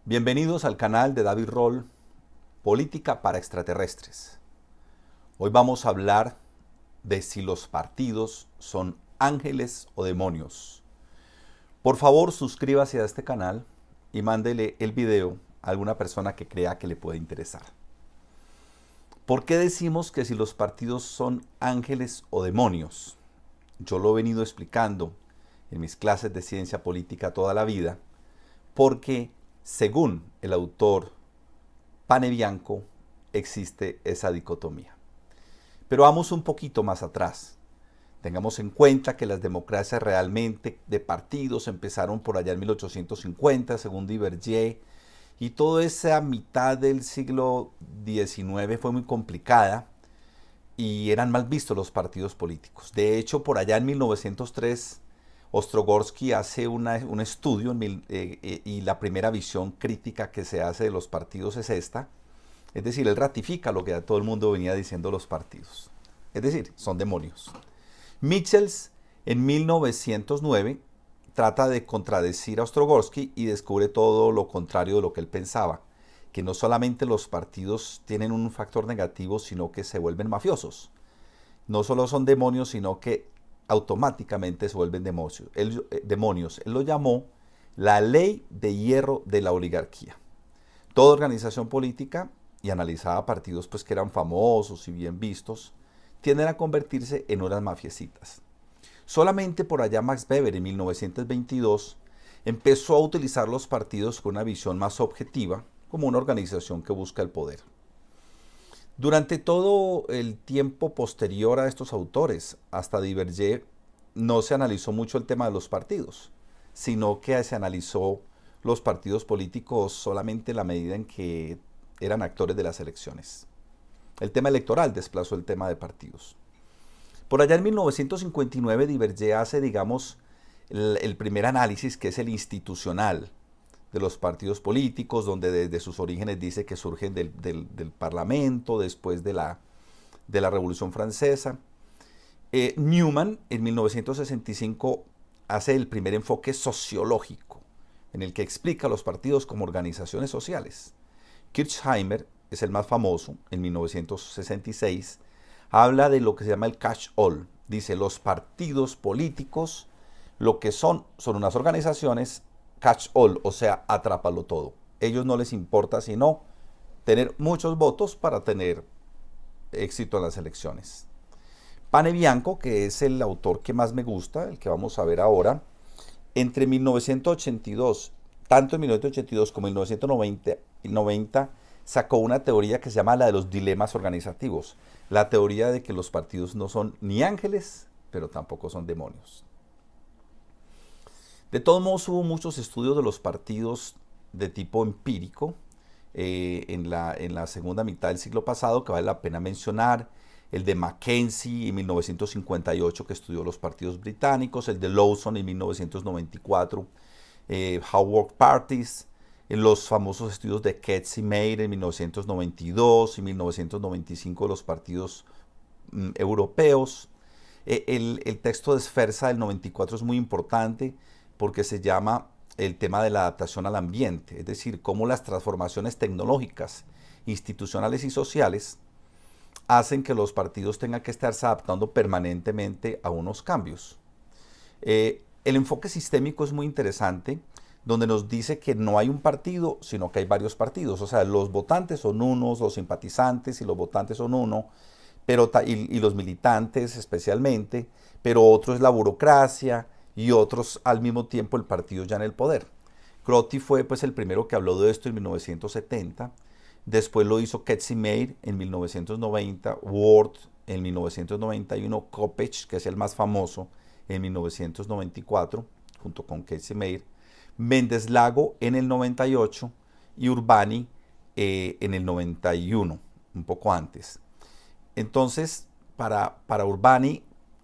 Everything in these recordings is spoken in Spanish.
Bienvenidos al canal de David Roll, Política para Extraterrestres. Hoy vamos a hablar de si los partidos son ángeles o demonios. Por favor, suscríbase a este canal y mándele el video a alguna persona que crea que le puede interesar. ¿Por qué decimos que si los partidos son ángeles o demonios? Yo lo he venido explicando en mis clases de ciencia política toda la vida, porque según el autor Panebianco, existe esa dicotomía. Pero vamos un poquito más atrás. Tengamos en cuenta que las democracias realmente de partidos empezaron por allá en 1850, según Diverger, y toda esa mitad del siglo XIX fue muy complicada y eran mal vistos los partidos políticos. De hecho, por allá en 1903, Ostrogorsky hace un estudio y la primera visión crítica que se hace de los partidos es esta. Es decir, él ratifica lo que a todo el mundo venía diciendo los partidos. Es decir, son demonios. Michels, en 1909, trata de contradecir a Ostrogorsky y descubre todo lo contrario de lo que él pensaba, que no solamente los partidos tienen un factor negativo, sino que se vuelven mafiosos. No solo son demonios, sino que automáticamente se vuelven demonios. Él lo llamó la ley de hierro de la oligarquía. Toda organización política, y analizaba partidos pues que eran famosos y bien vistos, tienden a convertirse en unas mafiecitas. Solamente por allá Max Weber en 1922 empezó a utilizar los partidos con una visión más objetiva, como una organización que busca el poder. Durante todo el tiempo posterior a estos autores, hasta Diverger, no se analizó mucho el tema de los partidos, sino que se analizó los partidos políticos solamente en la medida en que eran actores de las elecciones. El tema electoral desplazó el tema de partidos. Por allá en 1959 Diverger hace, digamos, el primer análisis, que es el institucional de los partidos políticos, donde desde sus orígenes dice que surgen del Parlamento, después de la Revolución Francesa. Newman, en 1965, hace el primer enfoque sociológico, en el que explica a los partidos como organizaciones sociales. Kirchheimer es el más famoso, en 1966, habla de lo que se llama el catch-all. Dice, los partidos políticos lo que son unas organizaciones catch-all, o sea, atrápalo todo. Ellos no les importa sino tener muchos votos para tener éxito en las elecciones. Panebianco, que es el autor que más me gusta, el que vamos a ver ahora, entre 1982, tanto en 1982 como en 1990, sacó una teoría que se llama la de los dilemas organizativos. La teoría de que los partidos no son ni ángeles, pero tampoco son demonios. De todos modos, hubo muchos estudios de los partidos de tipo empírico en la segunda mitad del siglo pasado, que vale la pena mencionar. El de Mackenzie en 1958, que estudió los partidos británicos. El de Lawson en 1994, How Work Parties. En los famosos estudios de Ketz y Meyer en 1992 y 1995 de los partidos europeos. El texto de Sferza del 94 es muy importante porque se llama el tema de la adaptación al ambiente, es decir, cómo las transformaciones tecnológicas, institucionales y sociales hacen que los partidos tengan que estarse adaptando permanentemente a unos cambios. El enfoque sistémico es muy interesante, donde nos dice que no hay un partido, sino que hay varios partidos. O sea, los votantes son unos, los simpatizantes y los votantes son uno, y los militantes especialmente, pero otro es la burocracia y otros al mismo tiempo el partido ya en el poder. Crotty fue pues el primero que habló de esto en 1970, después lo hizo Ketzimer en 1990, Ward en 1991, Kopech, que es el más famoso, en 1994, junto con Ketzimer, Méndez Lago en el 98 y Urbani en el 91, un poco antes. Entonces, para Urbani,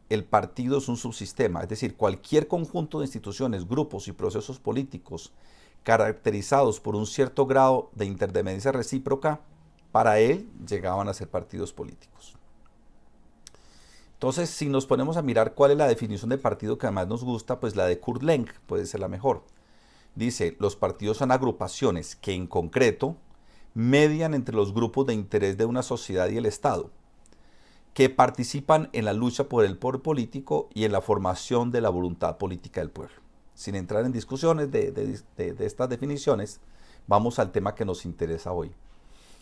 el partido es un subsistema, es decir, cualquier conjunto de instituciones, grupos y procesos políticos caracterizados por un cierto grado de interdependencia recíproca, para él llegaban a ser partidos políticos. Entonces, si nos ponemos a mirar cuál es la definición de partido que además nos gusta, pues la de Kurt Lenk puede ser la mejor. Dice, los partidos son agrupaciones que en concreto median entre los grupos de interés de una sociedad y el Estado, que participan en la lucha por el poder político y en la formación de la voluntad política del pueblo. Sin entrar en discusiones de estas definiciones, vamos al tema que nos interesa hoy.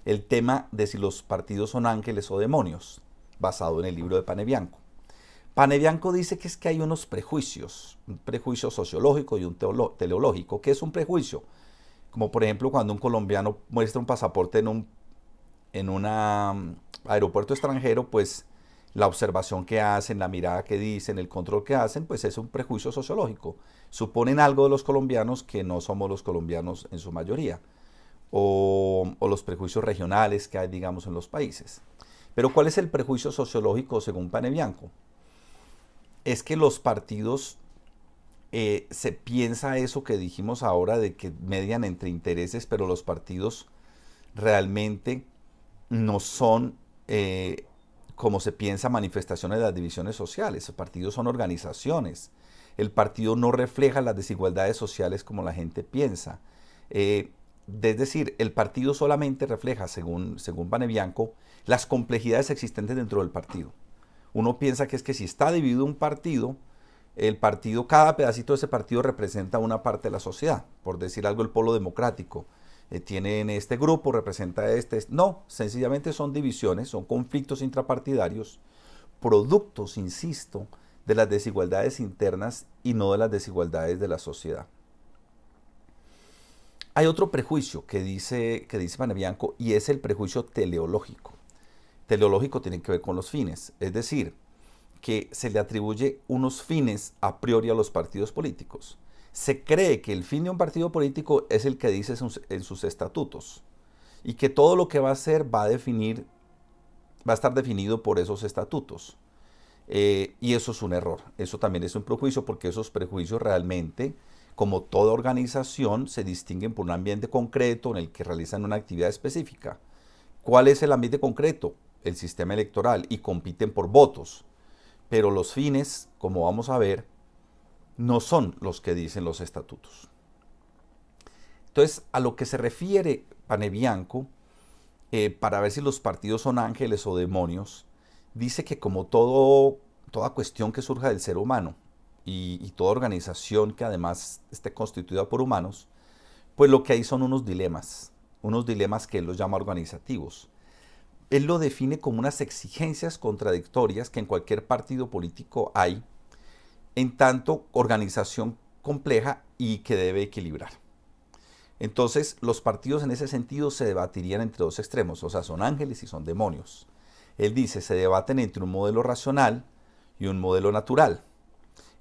El tema de si los partidos son ángeles o demonios, basado en el libro de Panebianco. Panebianco dice que es que hay unos prejuicios, un prejuicio sociológico y un teleológico. ¿Qué es un prejuicio? Como por ejemplo cuando un colombiano muestra un pasaporte en un aeropuerto extranjero, pues la observación que hacen, la mirada que dicen, el control que hacen, pues es un prejuicio sociológico. Suponen algo de los colombianos que no somos los colombianos en su mayoría, o los prejuicios regionales que hay, digamos, en los países. Pero ¿cuál es el prejuicio sociológico según Panebianco? Es que los partidos, se piensa eso que dijimos ahora de que median entre intereses, pero los partidos realmente no son, como se piensa, manifestaciones de las divisiones sociales. Los partidos son organizaciones. El partido no refleja las desigualdades sociales como la gente piensa. Es decir, el partido solamente refleja, según Panebianco, las complejidades existentes dentro del partido. Uno piensa que es que si está dividido un partido, cada pedacito de ese partido representa una parte de la sociedad. Por decir algo, el polo democrático tienen este grupo, representa este. No, sencillamente son divisiones, son conflictos intrapartidarios, productos, insisto, de las desigualdades internas y no de las desigualdades de la sociedad. Hay otro prejuicio que dice Panebianco, y es el prejuicio teleológico. Teleológico tiene que ver con los fines, es decir, que se le atribuye unos fines a priori a los partidos políticos. Se cree que el fin de un partido político es el que dice en sus estatutos y que todo lo que va a hacer va a estar definido por esos estatutos. Y eso es un error, eso también es un prejuicio, porque esos prejuicios realmente, como toda organización, se distinguen por un ambiente concreto en el que realizan una actividad específica. ¿Cuál es el ambiente concreto? El sistema electoral, y compiten por votos. Pero los fines, como vamos a ver, no son los que dicen los estatutos. Entonces, a lo que se refiere Panebianco, para ver si los partidos son ángeles o demonios, dice que como toda cuestión que surja del ser humano y toda organización que además esté constituida por humanos, pues lo que hay son unos dilemas que él los llama organizativos. Él lo define como unas exigencias contradictorias que en cualquier partido político hay, en tanto organización compleja y que debe equilibrar. Entonces, los partidos en ese sentido se debatirían entre dos extremos, o sea, son ángeles y son demonios. Él dice, se debaten entre un modelo racional y un modelo natural,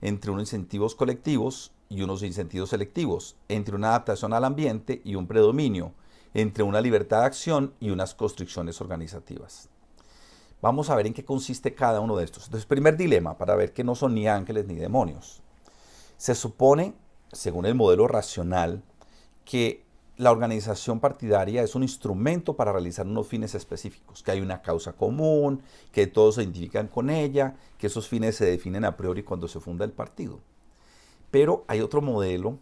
entre unos incentivos colectivos y unos incentivos selectivos, entre una adaptación al ambiente y un predominio, entre una libertad de acción y unas constricciones organizativas. Vamos a ver en qué consiste cada uno de estos. Entonces, primer dilema, para ver que no son ni ángeles ni demonios. Se supone, según el modelo racional, que la organización partidaria es un instrumento para realizar unos fines específicos, que hay una causa común, que todos se identifican con ella, que esos fines se definen a priori cuando se funda el partido. Pero hay otro modelo,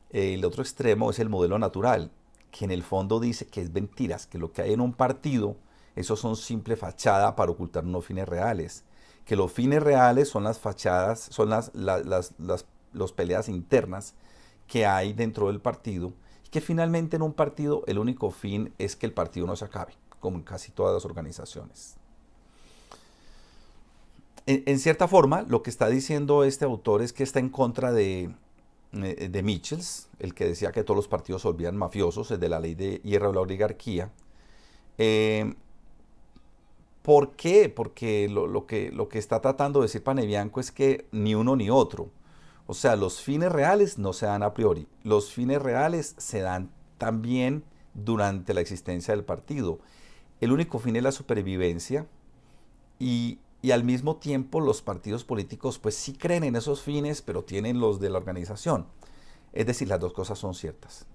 el otro extremo es el modelo natural, que en el fondo dice que es mentiras, que lo que hay en un partido, eso son simple fachada para ocultar unos fines reales, que los fines reales son las fachadas, son las peleas internas que hay dentro del partido, y que finalmente en un partido el único fin es que el partido no se acabe, como en casi todas las organizaciones. En cierta forma, lo que está diciendo este autor es que está en contra de Michels, el que decía que todos los partidos se volvían mafiosos, el de la ley de hierro de la oligarquía. ¿Por qué? Porque lo que está tratando de decir Panebianco es que ni uno ni otro. O sea, los fines reales no se dan a priori. Los fines reales se dan también durante la existencia del partido. El único fin es la supervivencia y al mismo tiempo los partidos políticos pues sí creen en esos fines, pero tienen los de la organización. Es decir, las dos cosas son ciertas.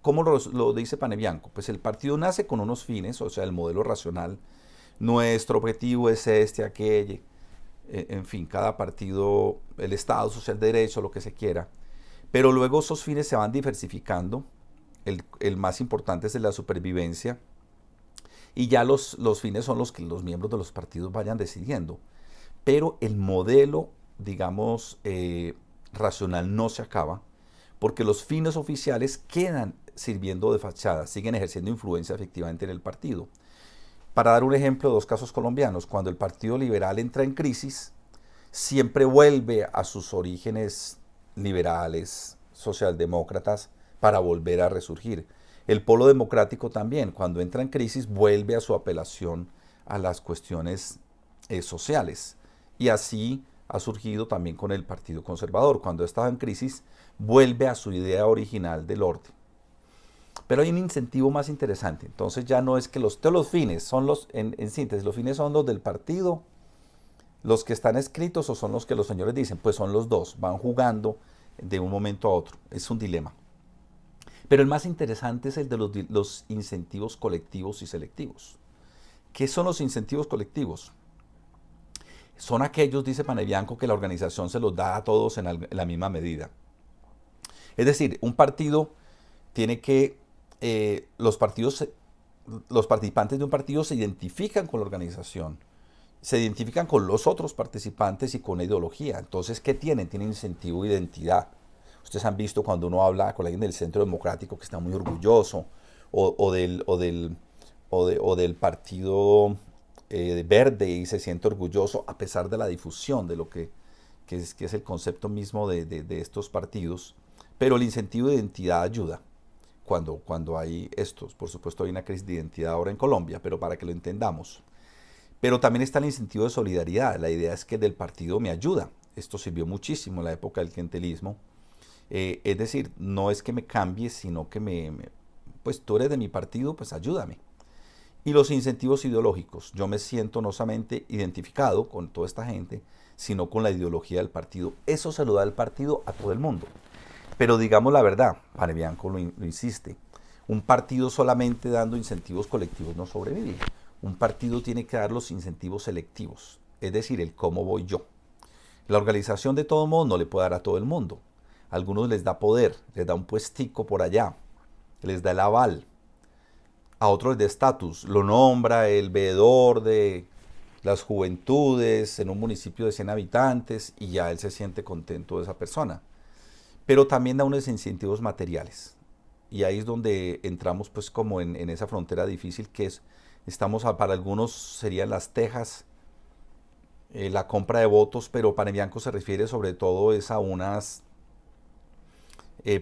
¿Cómo lo dice Panebianco? Pues el partido nace con unos fines, o sea, el modelo racional. Nuestro objetivo es este, aquel, en fin, cada partido, el Estado, social de derecho, lo que se quiera. Pero luego esos fines se van diversificando. El más importante es el de la supervivencia. Y ya los fines son los que los miembros de los partidos vayan decidiendo. Pero el modelo, digamos, racional no se acaba, porque los fines oficiales quedan sirviendo de fachada, siguen ejerciendo influencia efectivamente en el partido. Para dar un ejemplo de dos casos colombianos, cuando el Partido Liberal entra en crisis, siempre vuelve a sus orígenes liberales, socialdemócratas, para volver a resurgir. El Polo Democrático también, cuando entra en crisis, vuelve a su apelación a las cuestiones sociales. Y así ha surgido también con el Partido Conservador. Cuando estaba en crisis, vuelve a su idea original del orden. Pero hay un incentivo más interesante. Entonces ya no es que todos los fines son en síntesis, los fines son los del partido, los que están escritos o son los que los señores dicen. Pues son los dos, van jugando de un momento a otro. Es un dilema. Pero el más interesante es el de los incentivos colectivos y selectivos. ¿Qué son los incentivos colectivos? Son aquellos, dice Panebianco, que la organización se los da a todos en la misma medida. Es decir, un partido tiene que, los participantes de un partido se identifican con la organización, se identifican con los otros participantes y con la ideología. Entonces, ¿qué tienen? Tienen incentivo de identidad. Ustedes han visto cuando uno habla con alguien del Centro Democrático que está muy orgulloso, o del Partido Verde, y se siente orgulloso a pesar de la difusión de lo que es el concepto mismo de estos partidos. Pero el incentivo de identidad ayuda cuando hay estos. Por supuesto hay una crisis de identidad ahora en Colombia, pero para que lo entendamos. Pero también está el incentivo de solidaridad. La idea es que del partido me ayuda. Esto sirvió muchísimo en la época del clientelismo. Es decir, no es que me cambies, sino que pues tú eres de mi partido, pues ayúdame. Y los incentivos ideológicos. Yo me siento no solamente identificado con toda esta gente, sino con la ideología del partido. Eso se lo da el partido a todo el mundo. Pero digamos la verdad, Panebianco lo insiste, un partido solamente dando incentivos colectivos no sobrevive. Un partido tiene que dar los incentivos selectivos, es decir, el cómo voy yo. La organización de todo modo no le puede dar a todo el mundo. A algunos les da poder, les da un puestico por allá, les da el aval. A otros les da estatus, lo nombra el veedor de las juventudes en un municipio de 100 habitantes y ya él se siente contento de esa persona. Pero también da unos incentivos materiales. Y ahí es donde entramos pues como en esa frontera difícil que es, para algunos serían las tejas, la compra de votos, pero Panebianco se refiere sobre todo es a unas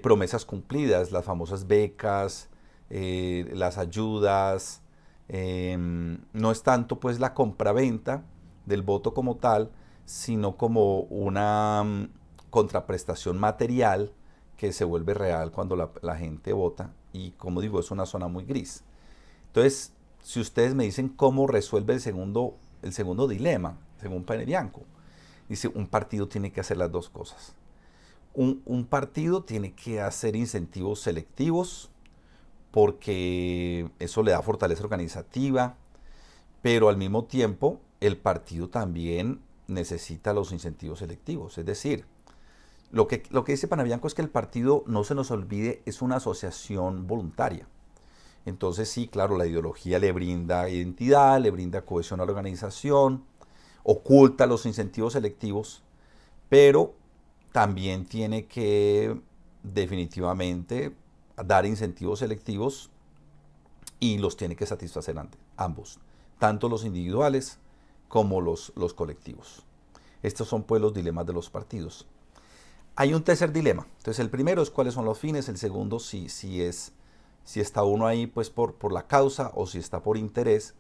promesas cumplidas, las famosas becas, las ayudas. No es tanto pues la compraventa del voto como tal, sino como una contraprestación material que se vuelve real cuando la gente vota. Y como digo, es una zona muy gris. Entonces, si ustedes me dicen cómo resuelve el segundo dilema, según Panebianco, dice, un partido tiene que hacer las dos cosas. Un partido tiene que hacer incentivos selectivos porque eso le da fortaleza organizativa, pero al mismo tiempo el partido también necesita los incentivos selectivos. Es decir, lo que dice Panebianco es que el partido, no se nos olvide, es una asociación voluntaria. Entonces sí, claro, la ideología le brinda identidad, le brinda cohesión a la organización, oculta los incentivos selectivos, pero también tiene que definitivamente dar incentivos selectivos y los tiene que satisfacer ambos, tanto los individuales como los colectivos. Estos son pues los dilemas de los partidos. Hay un tercer dilema. Entonces el primero es cuáles son los fines, el segundo si está uno ahí pues por la causa o si está por interés.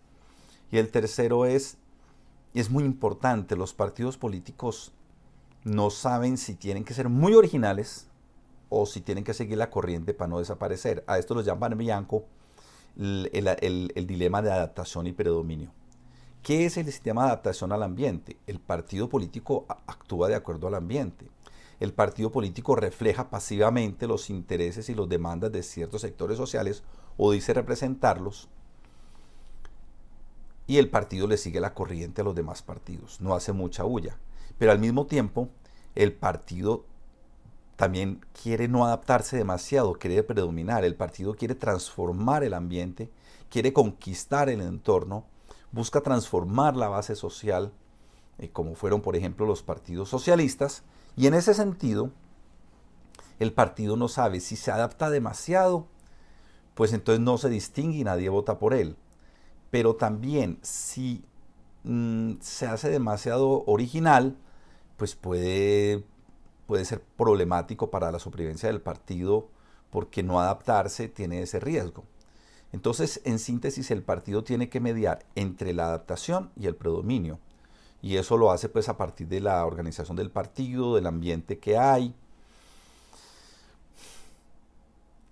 Y el tercero es muy importante, los partidos políticos no saben si tienen que ser muy originales o si tienen que seguir la corriente para no desaparecer. A esto lo llaman Bianco el dilema de adaptación y predominio. ¿Qué es el sistema de adaptación al ambiente? El partido político actúa de acuerdo al ambiente. El partido político refleja pasivamente los intereses y las demandas de ciertos sectores sociales o dice representarlos, y el partido le sigue la corriente a los demás partidos, no hace mucha bulla. Pero al mismo tiempo, el partido también quiere no adaptarse demasiado, quiere predominar. El partido quiere transformar el ambiente, quiere conquistar el entorno, busca transformar la base social, como fueron, por ejemplo, los partidos socialistas. Y en ese sentido, el partido no sabe si se adapta demasiado, pues entonces no se distingue y nadie vota por él. Pero también si se hace demasiado original, pues puede ser problemático para la supervivencia del partido, porque no adaptarse tiene ese riesgo. Entonces, en síntesis, el partido tiene que mediar entre la adaptación y el predominio. Y eso lo hace pues a partir de la organización del partido, del ambiente que hay.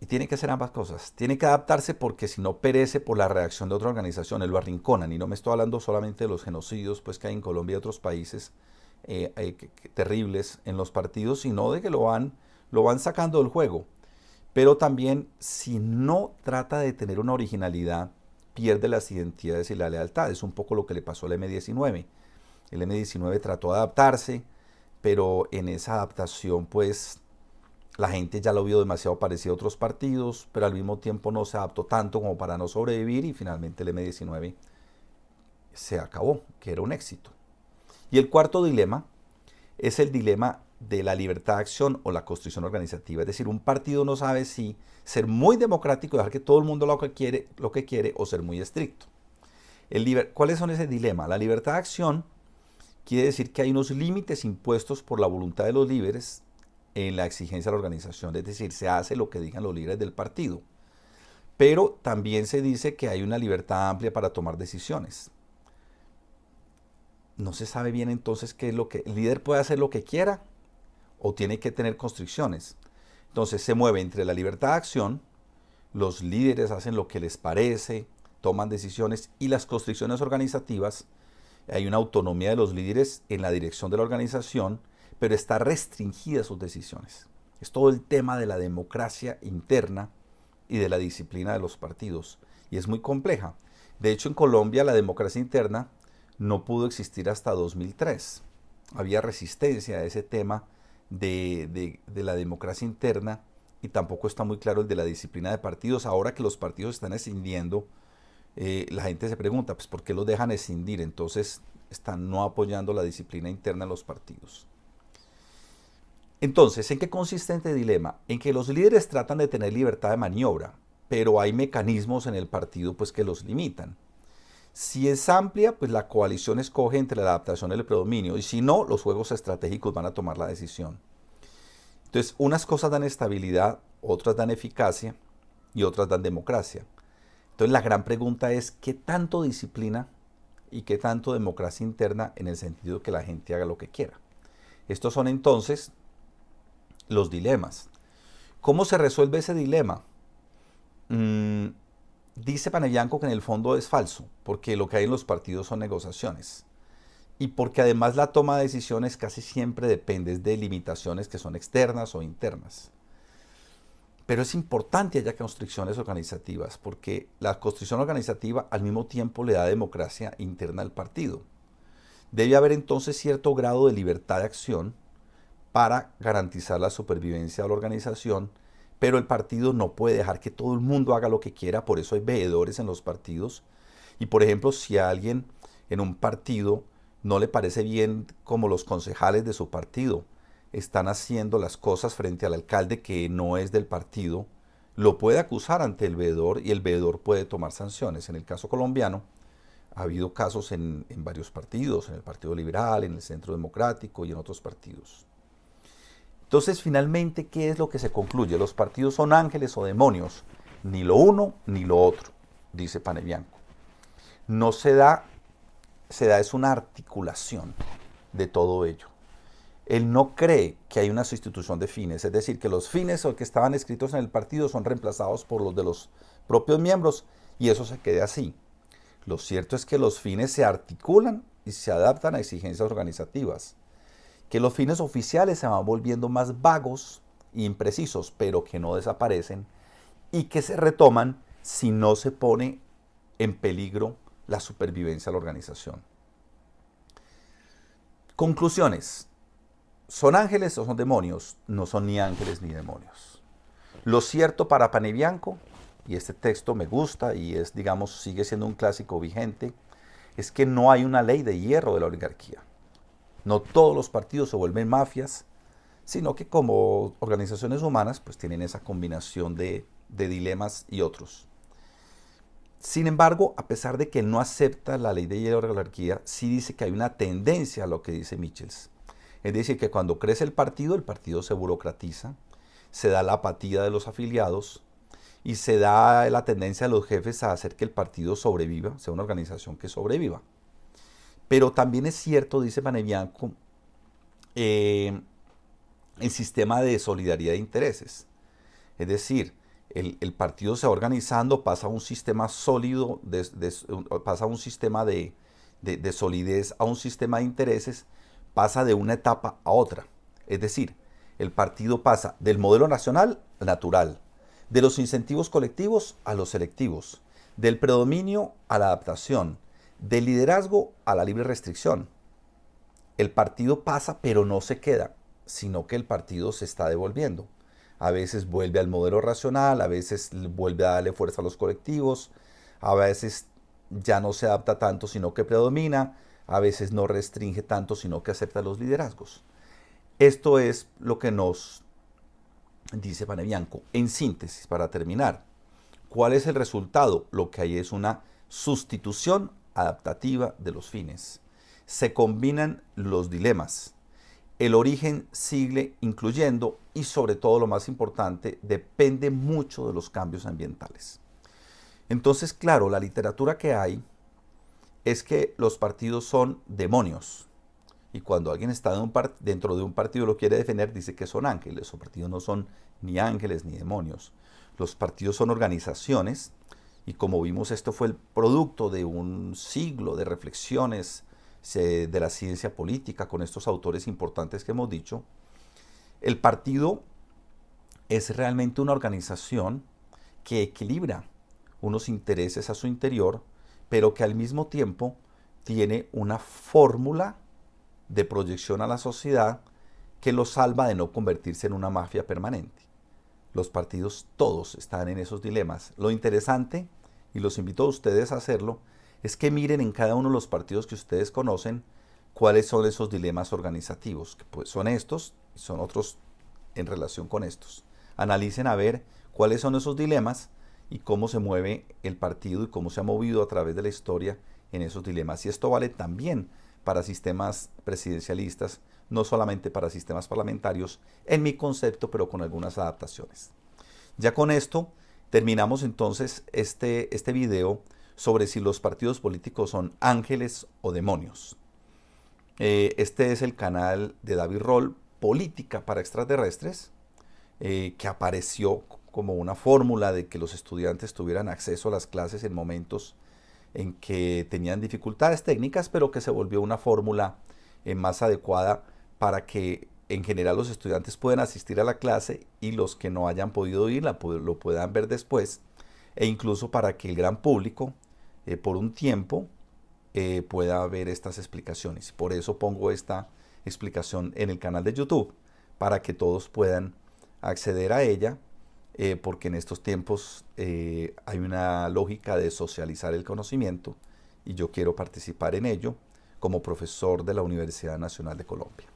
Y tiene que hacer ambas cosas. Tiene que adaptarse porque si no perece por la reacción de otra organización, lo arrinconan. Y no me estoy hablando solamente de los genocidios pues, que hay en Colombia y otros países terribles en los partidos, sino de que lo van sacando del juego. Pero también si no trata de tener una originalidad, pierde las identidades y la lealtad. Es un poco lo que le pasó al M-19. El M-19 trató de adaptarse, pero en esa adaptación pues la gente ya lo vio demasiado parecido a otros partidos, pero al mismo tiempo no se adaptó tanto como para no sobrevivir, y finalmente el M-19 se acabó, que era un éxito. Y el cuarto dilema es el dilema de la libertad de acción o la construcción organizativa. Es decir, un partido no sabe si ser muy democrático y dejar que todo el mundo lo que quiere o ser muy estricto. ¿Cuáles son ese dilema? La libertad de acción quiere decir que hay unos límites impuestos por la voluntad de los líderes en la exigencia de la organización. Es decir, se hace lo que digan los líderes del partido. Pero también se dice que hay una libertad amplia para tomar decisiones. No se sabe bien entonces qué es lo que... El líder puede hacer lo que quiera o tiene que tener constricciones. Entonces se mueve entre la libertad de acción, los líderes hacen lo que les parece, toman decisiones, y las constricciones organizativas. Hay una autonomía de los líderes en la dirección de la organización, pero está restringida sus decisiones. Es todo el tema de la democracia interna y de la disciplina de los partidos. Y es muy compleja. De hecho, en Colombia la democracia interna no pudo existir hasta 2003. Había resistencia a ese tema de la democracia interna, y tampoco está muy claro el de la disciplina de partidos. Ahora que los partidos están escindiendo, la gente se pregunta, pues, ¿por qué los dejan escindir? Entonces están no apoyando la disciplina interna de los partidos. Entonces, ¿en qué consiste este dilema? En que los líderes tratan de tener libertad de maniobra, pero hay mecanismos en el partido pues, que los limitan. Si es amplia, pues la coalición escoge entre la adaptación y el predominio, y si no, los juegos estratégicos van a tomar la decisión. Entonces, unas cosas dan estabilidad, otras dan eficacia y otras dan democracia. Entonces, la gran pregunta es, ¿qué tanto disciplina y qué tanto democracia interna, en el sentido de que la gente haga lo que quiera? Estos son entonces los dilemas. ¿Cómo se resuelve ese dilema? Dice Panebianco que en el fondo es falso, porque lo que hay en los partidos son negociaciones. Y porque además la toma de decisiones casi siempre depende de limitaciones que son externas o internas. Pero es importante que haya constricciones organizativas, porque la constricción organizativa al mismo tiempo le da democracia interna al partido. Debe haber entonces cierto grado de libertad de acción para garantizar la supervivencia de la organización, pero el partido no puede dejar que todo el mundo haga lo que quiera. Por eso hay veedores en los partidos. Y por ejemplo, si a alguien en un partido no le parece bien como los concejales de su partido están haciendo las cosas frente al alcalde que no es del partido, lo puede acusar ante el veedor y el veedor puede tomar sanciones. En el caso colombiano ha habido casos en varios partidos, en el Partido Liberal, en el Centro Democrático y en otros partidos. Entonces, finalmente, ¿qué es lo que se concluye? Los partidos son ángeles o demonios, ni lo uno ni lo otro, dice Panebianco. No se da es una articulación de todo ello. Él no cree que hay una sustitución de fines, es decir, que los fines que estaban escritos en el partido son reemplazados por los de los propios miembros y eso se quede así. Lo cierto es que los fines se articulan y se adaptan a exigencias organizativas, que los fines oficiales se van volviendo más vagos e imprecisos, pero que no desaparecen y que se retoman si no se pone en peligro la supervivencia de la organización. Conclusiones. ¿Son ángeles o son demonios? No son ni ángeles ni demonios. Lo cierto para Panebianco, y este texto me gusta y es, digamos, sigue siendo un clásico vigente, es que no hay una ley de hierro de la oligarquía. No todos los partidos se vuelven mafias, sino que como organizaciones humanas pues tienen esa combinación de dilemas y otros. Sin embargo, a pesar de que él no acepta la ley de hierro de la oligarquía, sí dice que hay una tendencia a lo que dice Michels. Es decir, que cuando crece el partido se burocratiza, se da la apatía de los afiliados y se da la tendencia de los jefes a hacer que el partido sobreviva, sea una organización que sobreviva. Pero también es cierto, dice Panebianco, el sistema de solidaridad de intereses. Es decir, el partido se va organizando, pasa a un sistema sólido, pasa a un sistema de solidez, a un sistema de intereses, pasa de una etapa a otra. Es decir, el partido pasa del modelo nacional al natural, de los incentivos colectivos a los selectivos, del predominio a la adaptación, del liderazgo a la libre restricción. El partido pasa, pero no se queda, sino que el partido se está devolviendo. A veces vuelve al modelo racional, a veces vuelve a darle fuerza a los colectivos, a veces ya no se adapta tanto, sino que predomina, a veces no restringe tanto, sino que acepta los liderazgos. Esto es lo que nos dice Panebianco. En síntesis, para terminar, ¿cuál es el resultado? Lo que hay es una sustitución adaptativa de los fines. Se combinan los dilemas. El origen sigue incluyendo y sobre todo lo más importante, depende mucho de los cambios ambientales. Entonces, claro, la literatura que hay es que los partidos son demonios. Y cuando alguien está dentro de un partido y lo quiere defender, dice que son ángeles. Los partidos no son ni ángeles ni demonios. Los partidos son organizaciones y como vimos esto fue el producto de un siglo de reflexiones de la ciencia política con estos autores importantes que hemos dicho. El partido es realmente una organización que equilibra unos intereses a su interior, pero que al mismo tiempo tiene una fórmula de proyección a la sociedad que lo salva de no convertirse en una mafia permanente. Los partidos todos están en esos dilemas. Lo interesante, y los invito a ustedes a hacerlo, es que miren en cada uno de los partidos que ustedes conocen cuáles son esos dilemas organizativos, que pues son estos y son otros en relación con estos. Analicen a ver cuáles son esos dilemas y cómo se mueve el partido y cómo se ha movido a través de la historia en esos dilemas. Y esto vale también para sistemas presidencialistas, no solamente para sistemas parlamentarios, en mi concepto, pero con algunas adaptaciones. Ya con esto terminamos entonces este video sobre si los partidos políticos son ángeles o demonios. Este es el canal de David Roll, Política para Extraterrestres, que apareció como una fórmula de que los estudiantes tuvieran acceso a las clases en momentos en que tenían dificultades técnicas, pero que se volvió una fórmula más adecuada para que en general los estudiantes puedan asistir a la clase y los que no hayan podido ir lo puedan ver después, e incluso para que el gran público por un tiempo pueda ver estas explicaciones. Por eso pongo esta explicación en el canal de YouTube, para que todos puedan acceder a ella, porque en estos tiempos hay una lógica de socializar el conocimiento y yo quiero participar en ello como profesor de la Universidad Nacional de Colombia.